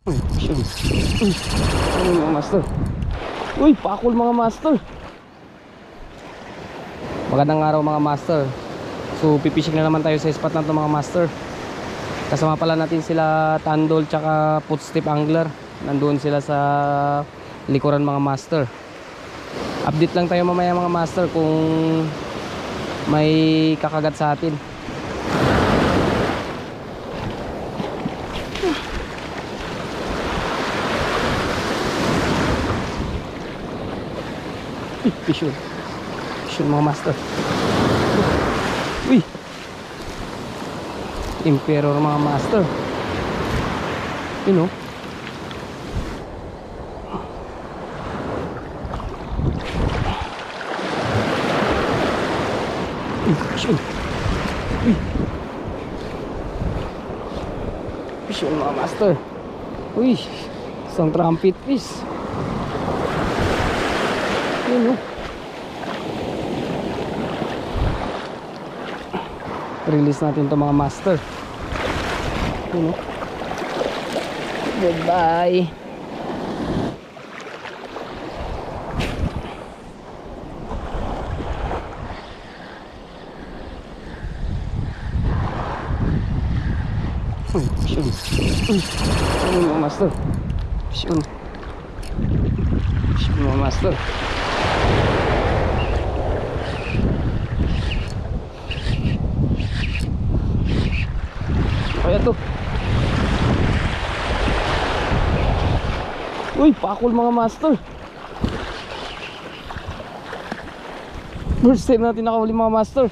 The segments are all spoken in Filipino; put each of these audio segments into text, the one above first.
Uy, shit. Uy, ano mga master? Uy, pakul mga master. Magandang araw mga master. So pipishing na naman tayo sa spot na to mga master. Kasama pala natin sila Tandol tsaka Footstep Angler. Nandoon sila sa likuran mga master. Update lang tayo mamaya mga master kung may kakagat sa atin. Fish yun mga master. Uy, Emperor mga master. You know, fish yun. Uy, fish yun mga master. Uy, isang trumpet fish. You know, release natin to mga master. You know, goodbye. Fish on. Fish mga master. Fish on. Fish on mga master. Kaya to. Uy, pakul mga master. First time natin nakahuli mga master.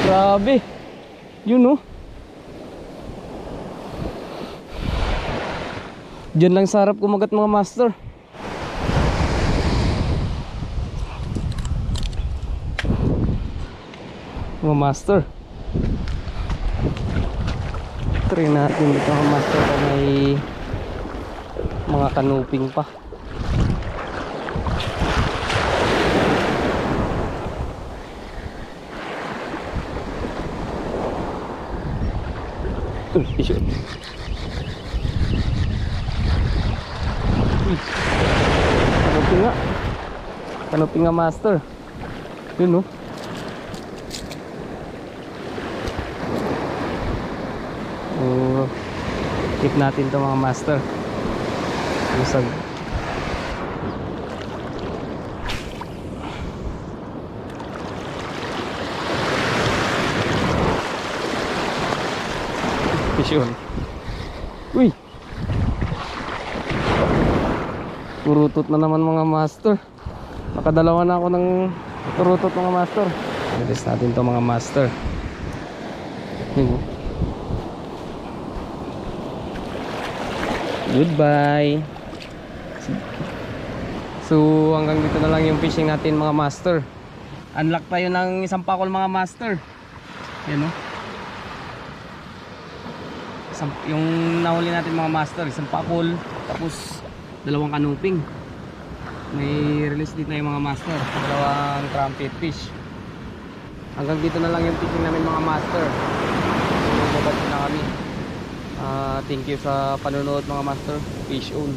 Grabe. Yun no. Diyan lang sa harap kumagat mga master. Mga master. Try natin dito mga master kung may mga kanuping pa. Fish on. Kanuping nga. Kanuping nga master. Yun no. Keep natin to mga master. Busag. Fish on. Uy, turutot na naman mga master. Nakadalawa na ako ng turutot mga master. Release natin to mga master. Goodbye. So hanggang dito na lang yung fishing natin mga master. Unlock tayo ng isang pakol mga master. Yan o. Yung nahuli natin mga master, isang pakol. Tapos dalawang kanuping. May release dito na yung mga master. Dalawang trumpet fish. Hanggang dito na lang yung fishing namin mga master. So babalik na kami. Thank you sa panonood mga master. Fish on.